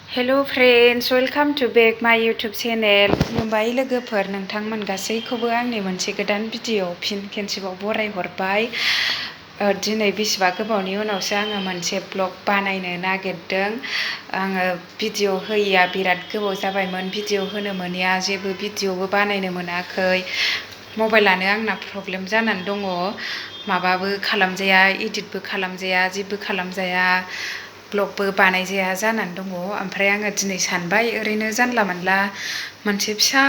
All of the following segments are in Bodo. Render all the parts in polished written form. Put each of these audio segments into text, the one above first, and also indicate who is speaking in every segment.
Speaker 1: Hello friends, welcome to back my YouTube channel. खुलुमबाय लोगोफोर, नोंथांमोन गासैखौबो आंनि मोनसे गोदान भिडिअ फिन खेनसेबाव बरायहरबाय। दिनै बेसेबा गोबावनि उनावसो आङो मोनसे ब्लग बानायनो नागिरदों। आङो भिडिअ होयैया बिराद गोबाव जाबायमोन, भिडिअ होनो मोनैया, जेबो भिडिअबो बानायनो मोनाखै। मबाइलानो आंना प्रब्लेम जानानै दङ, माबाबो खालामजाया, इडिटबो खालामजाया, जेबो खालामजाया, ब्लगबो बानायजाया जानानै दङ। ओमफ्राय आङो दिनै सानबाय, ओरैनो जानला मोनला मोनसे फिसा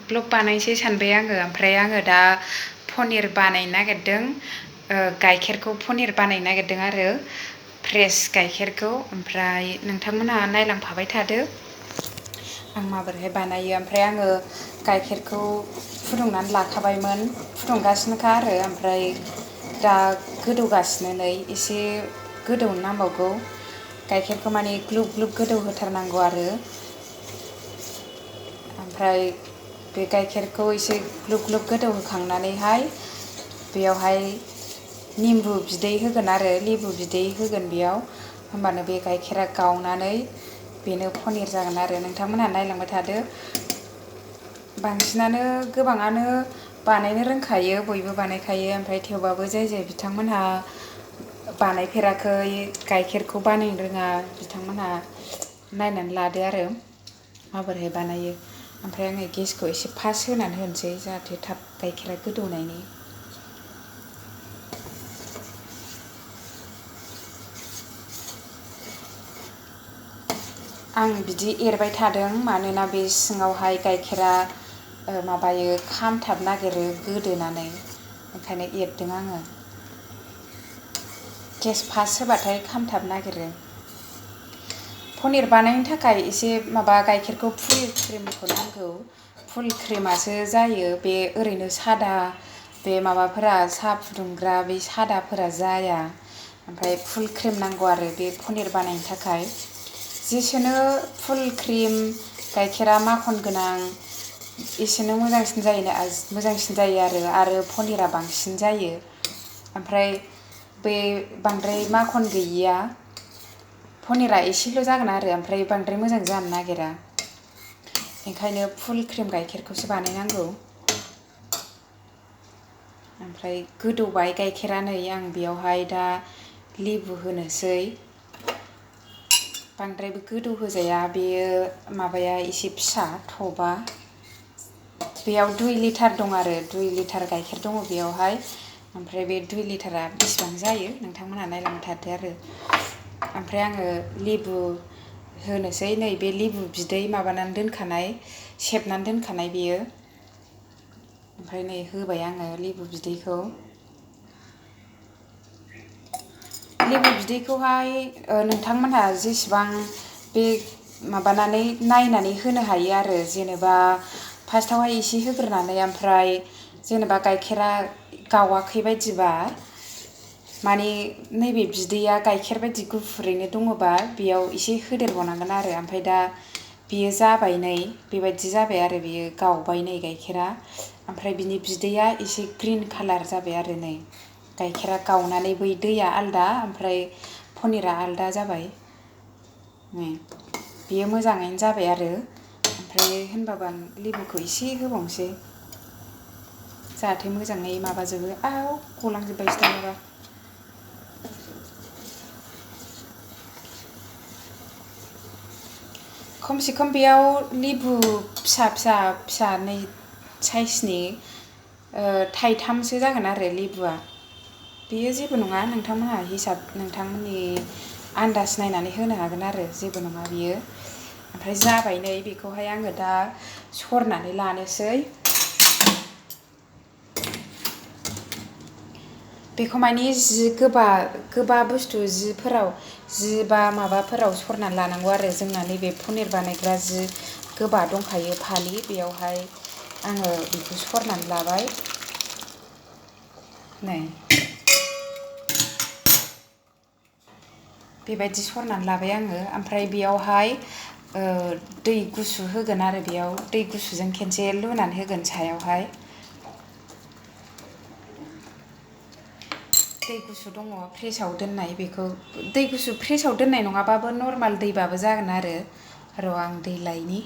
Speaker 1: ब्लग बानायसै सानबाय आङो। ओमफ्राय आङो दा पनिर बानायनो नागिरदों, गाइखेरखौ पनिर बानायनो नागिरदों आरो फ्रेस गाइखेरखौ। ओमफ्राय नोंथांमोनहा नायलांफाबाय थादो आं माबोरैहाय बानायो। ओमफ्राय आङो गाइखेरखौ फुदुंनानै लाखाबायमोन, फुदुंगासिनोखा आरो। ओमफ्राय दा गोदौगासिनो, नै एसे गोदौनो नांबावगौ। गाइखेरखौ माने ग्लुब ग्लुब गोदौ होथारनांगौ आरो। ओमफ्राय बे गाइखेरखौ एसे ग्लुब ग्लुब गोदौहोखांनानैहाय बेयावहाय निम्बु बिदै होगोन आरो, लेबु बिदै होगोन बेयाव। होमबानो बे गाइखेरा गावनानै बेनो पनिर जागोन आरो। नोंथांमोनहा नायलांबाय थादो। बांसिनानो गोबाङानो बानायनो रोंखायो, बयबो बानायखायो। ओमफ्राय थेवबाबो जाय जाय बिथांमोनहा बानायफेराखै, गाइखेरखौ बानायनो रोङा, बिथांमोनहा नायनानै लादो आरो माबोरैहाय बानायो। ओमफ्राय आङो गेसखौ एसे फास्ट होनानै होनोसै, जाहाथे थाब गाइखेरा गोदौनायनि। आं बिदि एरबाय थादों मानोना बे सिङावहाय गाइखेरा माबायो, खामथाब नागिरो गोदोनानै, ओंखायनो एरदों आङो। गेस फास्ट होबाथाय खामथाब नागिरो। पनिर बानायनो थाखाय एसे माबा गाइखेरखौ फुल क्रिमखौ नांगौ। फुल क्रिमासो जायो, बे ओरैनो सादा बे माबाफोरा साहा फुदुंग्रा बे सादाफोरा जाया। ओमफ्राय फुल क्रिम नांगौ आरो बे पनिर बानायनो थाखाय। जेसेनो फुल क्रिम गाइखेरा माखन गोनां एसेनो मोजांसिन जायो आरो पनिरा बांसिन जायो। ओमफ्राय बे बांद्राय माखन गैयिया पनिरा एसेल' जागोन आरो, ओमफ्राय बांद्राय मोजां जानो नागिरा। ओंखायनो फुल क्रिम गाइखेरखौसो बानायनांगौ। ओमफ्राय गोदौबाय गाइखेरा, नै आं बेयावहाय दा लेबु होनोसै। बांद्रायबो गोदौ होजाया, बेयो माबाया एसे फिसा टबा। बेयाव 2 लिटार दं आरो, 2 लिटार गाइखेर दङ बेयावहाय। ओमफ्राय बे 2 लिटारा बेसेबां जायो नोंथांमोनहा नायलांबाय थादो आरो। ओमफ्राय आङो लेबु होनोसै, नै बे लेबु बिदै माबानानै दोनखानाय, सेबनानै दोनखानाय बेयो। ओमफ्राय नै होबाय आङो लेबु बिदैखौ। लेबु बिदैखौहाय नोंथांमोनहा जेसेबां बे माबानानै नायनानै होनो हायो आरो। जेनेबा फार्स्टआवहाय एसे होग्रोनानै, ओमफ्राय जेनेबा गाइखेरा गावाखै बायदिबा, माने नैबे बिदैया गाइखेर बायदि गुफुरैनो दङबा बेयाव एसे होदेरबावनांगोन आरो। ओमफ्राय दा बेयो जाबाय, नै बेबायदि जाबाय आरो, बेयो गावबाय नै गाइखेरा। ओमफ्राय बिनि बिदैया एसे ग्रिन कालार जाबाय आरो। नै गाइखेरा गावनानै बै दैया आलदा, ओमफ्राय पनिरा आलदा जाबाय। नै बेयो मोजाङैनो जाबाय आरो। ओमफ्राय होनबाबो आं लेबुखौ एसे होबावनोसै, जाहाथे मोजाङै माबाजोबो। गलांजोब्बायसो दानाबा। खमसे खम बेयाव लेबु फिसा नै साइजनि 3 जागोन आरो लेबुआ। बेयो जेबो नङा, नोंथांमोनहा हिसाब, नोंथांमोननि आन्दाज नायनानै होनो हागोन आरो, जेबो नङा बियो। ओमफ्राय जाबाय, नै बेखौहाय आङो दा सरनानै लानोसै। बेखौ माने जि गोबा बुस्थु, जि बा माबाफोराव सरनानै लानांगौ आरो। जोंना नैबे पनिर बानायग्रा जि गोबा दंखायो, फालि, बेयावहाय आङो बेखौ सरनानै लाबाय। नै बेबायदि सरनानै लाबाय आङो। ओमफ्राय बेयावहाय दै गुसु होगोन आरो, बेयाव दै गुसुजों खेनसे लुनानै होगोन सायावहाय। दै गुसु दङ फ्रिजआव दोननाय, बेखौ दै गुसु फ्रिजआव दोननाय नङाबाबो नर्माल दैबाबो जागोन आरो। र' आं दै लायनि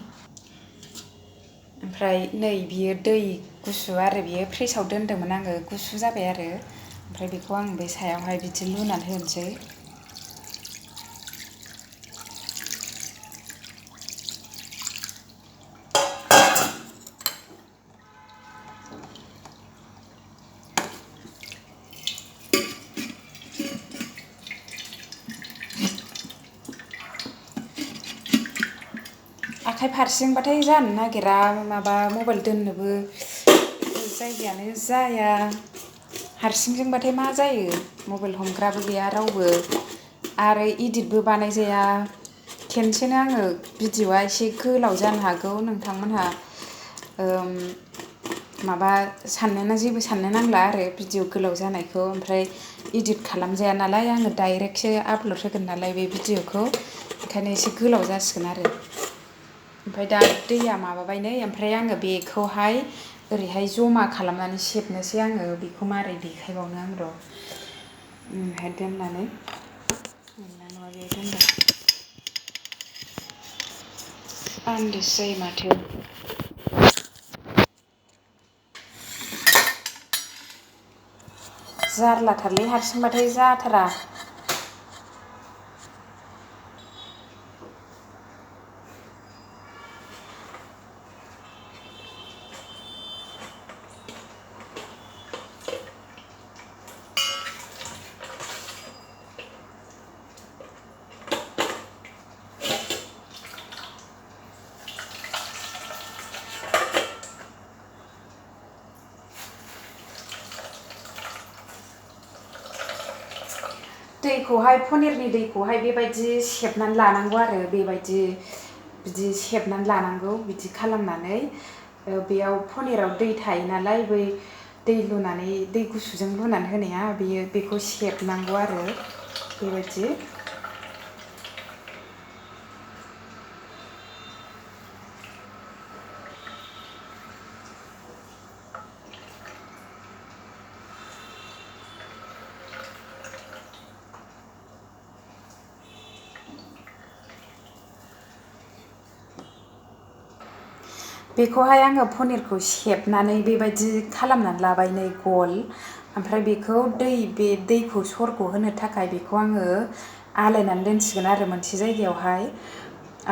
Speaker 1: ओमफ्राय नै बियो दै गुसु आरो बियो फ्रिजआव दोनदोंमोन आङो गुसु जाबाय आरो ओमफ्राय बेखौ आं बे सायावहाय बिदि लुनानै होनोसै आखाइ फारसेजोंबाथाय जानो नागिरा माबा मबाइल दोननोबो जायगायानो जाया हारसिंजोंबाथाय मा जायो मबाइल हमग्राबो गैया रावबो आरो इडिटबो बानायजाया खेनसेनो आङो भिडिअ'आ एसे गोलाव जानो हागौ नोंथांमोनहा माबा जेबो साननो नांला आरो भिडिअ' गोलाव जानायखौ ओमफ्राय इडिट खालामजाया नालाय आङो डाइरेक्टसो आपल'ड होगोन नालाय बे भिडिअ'खौ ओंखायनो एसे गोलाव जासिगोन आरो ओमफ्राय दा दैया माबाबाय नै ओमफ्राय आङो बेखौहाय ओरैहाय जमा खालामनानै सेबनोसै आङो बेखौ मारै देखायबावनो आं र' ओमफ्राय दोननानै नङा बेयाव दोनबाय आन्दास जायो माथो जारलाथारलै हारसिंबाथाय जाथारा दैखौहाय पनिरनि दैखौहाय बेबायदि सेबनानै लानांगौ आरो बेबायदि बिदि सेबनानै लानांगौ बिदि खालामनानै बेयाव पनिराव दै थायो नालाय बै दै लुनानै दै गुसुजों लुनानै होनाया बेखौ सेबनांगौ आरो बेबायदि बेखौहाय आङो पनिरखौ सेबनानै बेबायदि खालामनानै लाबाय नै गल ओमफ्राय बेखौ बे दैखौ सरग' होनो थाखाय बेखौ आङो आलायनानै दोनसिगोन आरो मोनसे जायगायावहाय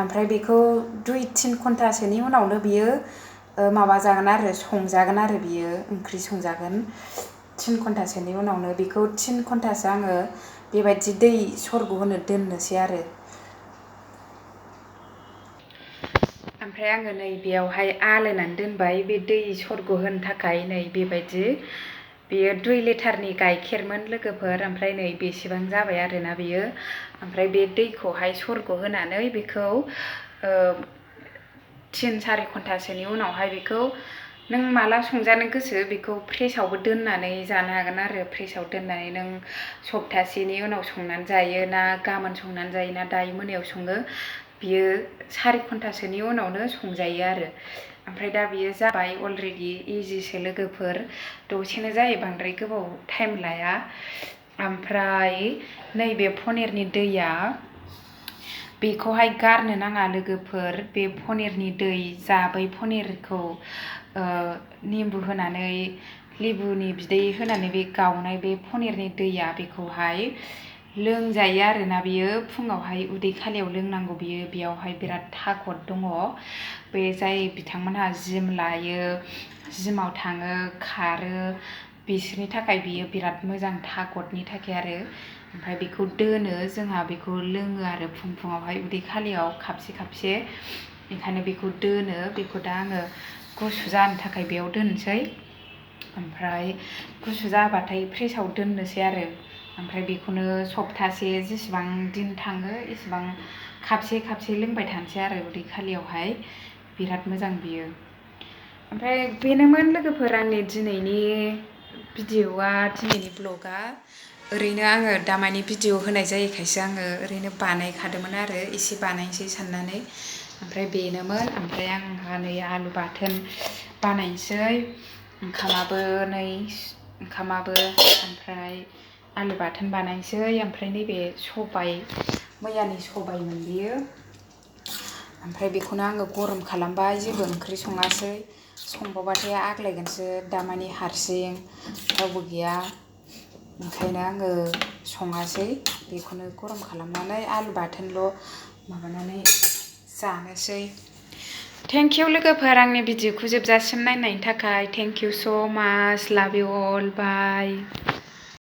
Speaker 1: ओमफ्राय बेखौ 2-3 घन्टासोनि उनावनो बियो माबा जागोन आरो संजागोन आरो बियो ओंख्रि संजागोन 3 घन्टासोनि उनावनो बेखौ 3 घन्टासो आङो बेबायदि दै सरग' होनो दोननोसै आरो ओमफ्राय आङो नै बेयावहाय आलायनानै दोनबाय बे दै सरग' होनो थाखाय नै बेबायदि बेयो 2 लिटारनि गाइखेरमोन लोगोफोर ओमफ्राय नै बेसेबां जाबाय आरोना बेयो ओमफ्राय बे दैखौहाय सरग' होनानै बेखौ 3-4 घन्टासोनि उनावहाय बेखौ नों माला संजानो गोसो बेखौ फ्रिजआवबो दोननानै जानो हागोन आरो फ्रिजआव दोननानै नों सप्तासेनि उनाव संनानै जायो ना गाबोन संनानै जायो ना दायो मोनायाव सङो बियो 4 घन्टासोनि उनावनो संजायो आरो ओमफ्राय दा बियो जाबाय अलरेडि इजिसो लोगोफोर दसेनो जायो बांद्राय गोबाव टाइम लाया ओमफ्राय नैबे पनिरनि दैया बेखौहाय गारनो नाङा लोगोफोर बे पनिरनि दै बै पनिरखौ निम्बु होनानै लेबुनि बिदै होनानै बे गावनाय बे पनिरनि दैया बेखौहाय लोंजायो आरोना बियो फुङावहाय उदै खालियाव लोंनांगौ बेयावहाय बिराद थागत दङ बे जाय बिथांमोनहा जिम लायो जिमाव थाङो खारो बिसोरनि थाखाय बियो बिराद मोजां थागतनि थाखाय आरो ओमफ्राय बेखौ दोनो जोंहा बेखौ लोङो आरो फुङावहाय उदै खालियाव खाबसे ओंखायनो बेखौ दोनो बेखौ दा आङो गुसु जानो थाखाय बेयाव दोनसै ओमफ्राय गुसु जाबाथाय फ्रिजआव दोननोसै आरो ओमफ्राय बेखौनो सप्तासे जेसेबां दिन थाङो एसेबां खाबसे लोंबाय थानोसै आरो उदै खालियावहाय बिराद मोजां बियो ओमफ्राय बेनोमोन लोगोफोर आंनि दिनैनि भिडिअ'आ दिनैनि ब्लगआ ओरैनो आङो दामानि भिडिअ' होनाय जायैखायसो आङो ओरैनो बानायखादोंमोन आरो एसे बानायनोसै साननानै ओमफ्राय बेनोमोन ओमफ्राय आंहा नै आलु बाथोन बानायनोसै ओंखामाबो ओमफ्राय आलु बाथोन बानायनोसै ओमफ्राय नैबे मैयानि सबायमोन बियो ओमफ्राय बेखौनो आङो गरम खालामबाय जेबो ओंख्रि सङासै संबावबाथाय आग्लायगोनसो दामानि हारसिं रावबो गैया ओंखायनो आङो सङासै बेखौनो गरम खालामनानै आलु बाथोनल' माबानानै जानोसै थेंक इउ लोगोफोर आंनि भिडिअखौ जोबजासिम नायनायनि थाखाय थेंक इउ स' माच लाभ इउ अल बाय